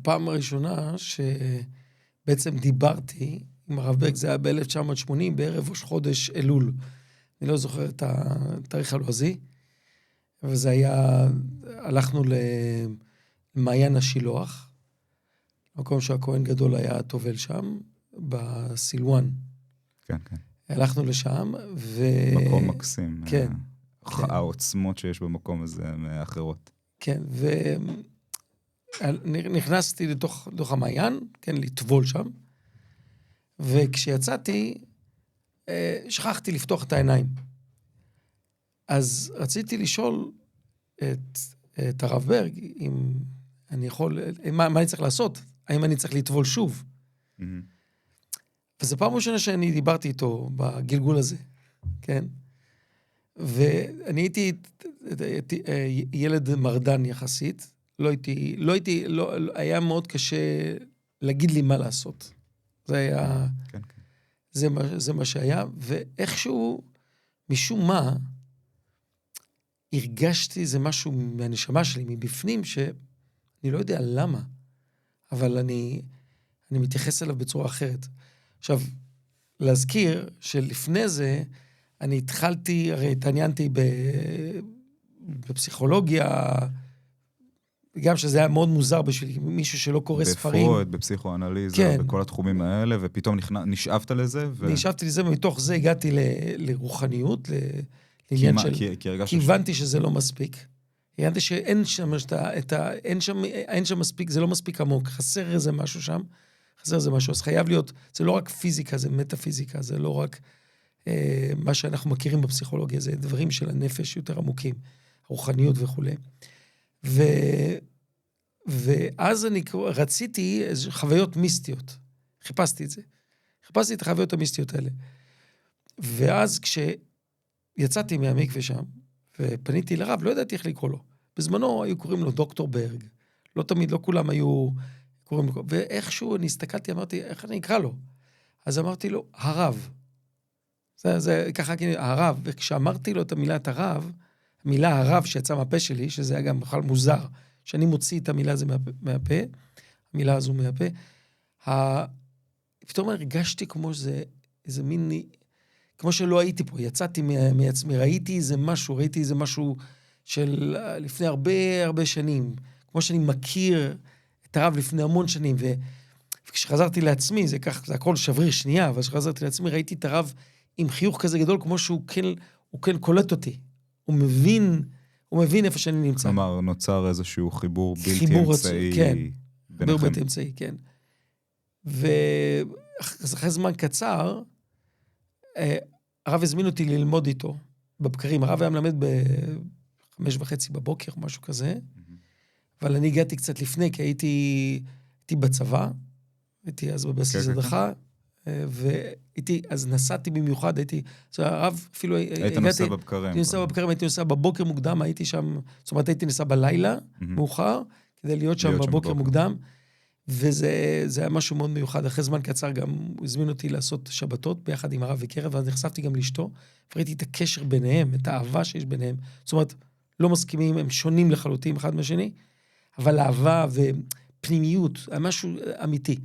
הפעם הראשונה שבעצם דיברתי עם הרב ברג, זה היה ב-1980, בערב ראש חודש אלול. אני לא זוכר את התאריך הלועזי, וזה היה, הלכנו למעיין השילוח, מקום שהכהן גדול היה טובל שם, בסילואן. כן, כן. הלכנו לשם, מקום מקסים. כן. העוצמות שיש במקום הזה מאחרות. כן, ונכנסתי לתוך המעיין, כן, לטבול שם, וכשיצאתי, שכחתי לפתוח את העיניים. אז רציתי לשאול את הרב ברג, אם אני יכול, מה אני צריך לעשות? האם אני צריך לטבול שוב? וזו פעם ראשונה שאני דיברתי איתו בגלגול הזה, כן? ואני הייתי ילד מרדן יחסית, היה מאוד קשה להגיד לי מה לעשות. זה היה, כן, כן. זה מה שהיה, ואיכשהו, משום מה, הרגשתי זה משהו מהנשמה שלי, מבפנים, שאני לא יודע למה, אבל אני מתייחס אליו בצורה אחרת. עכשיו, להזכיר שלפני זה, אני התחלתי, הרי התעניינתי בפסיכולוגיה, גם שזה היה מאוד מוזר בשביל מישהו שלא קורא ספרים. בפרויד, בפסיכואנליזה, כן. בכל התחומים האלה, ופתאום נשאבת לזה. נשאבתי לזה, ומתוך זה הגעתי לרוחניות, לעניין של... כי הבנתי שזה לא מספיק. הבנתי שאין שם מספיק, זה לא מספיק עמוק, חסר איזה משהו שם, אז חייב להיות, זה לא רק פיזיקה, זה מטאפיזיקה, זה לא רק מה שאנחנו מכירים בפסיכולוגיה, זה דברים של הנפש יותר עמוקים, הרוחניות וכו'. ואז אני רציתי חוויות מיסטיות, חיפשתי את זה. חיפשתי את החוויות המיסטיות האלה. ואז כשיצאתי מהמקווה שם, ופניתי לרב, לא ידעתי איך לקרוא לו. בזמנו היו קוראים לו דוקטור ברג. לא תמיד, לא כולם היו קוראים לו. ואיכשהו אני הסתכלתי, אמרתי, איך אני אקרא לו? אז אמרתי לו, הרב. זה ככה, הרב. וכשאמרתי לו את המילה הרב שיצא מהפה שלי, שזה היה גם בכלל מוזר, שאני מוציא את המילה הזו מהפה, המילה הזו מהפה, פתאום הרגשתי כמו שזה, איזה מין, כמו שלא הייתי פה, יצאתי מעצמי, ראיתי איזה משהו של לפני הרבה שנים, כמו שאני מכיר את הרב לפני המון שנים, וכשחזרתי לעצמי, זה הכל שבריר שנייה, אבל כשחזרתי לעצמי, ראיתי את הרב עם חיוך כזה גדול, כמו שהוא כן קולט אותי. הוא מבין איפה שאני נמצא. כלומר, נוצר איזשהו חיבור בלתי אמצעי. כן, חיבור בלתי אמצעי, כן. ואחרי זמן קצר, הרב הזמין אותי ללמוד איתו בבקרים. הרב היה מלמד ב5:30 בבוקר, משהו כזה, אבל אני הגעתי קצת לפני, כי הייתי בצבא, הייתי אז בבסיס הדרכה, אז נסעתי במיוחד, הרב אפילו... היית נוסע בבקרים. הייתי נוסע בבוקר מוקדם, הייתי שם, זאת אומרת, הייתי נוסע בלילה, מאוחר, כדי להיות שם בבוקר מוקדם, וזה היה משהו מאוד מיוחד. אחרי זמן קצר גם הוא הזמין אותי לעשות שבתות, ביחד עם הרב וקרב, ואז נחשפתי גם לאשתו, וראיתי את הקשר ביניהם, את האהבה שיש ביניהם. זאת אומרת, לא מסכימים, הם שונים לחלוטין אחד מהשני, אבל אהבה ופנימיות, משהו אמיתי.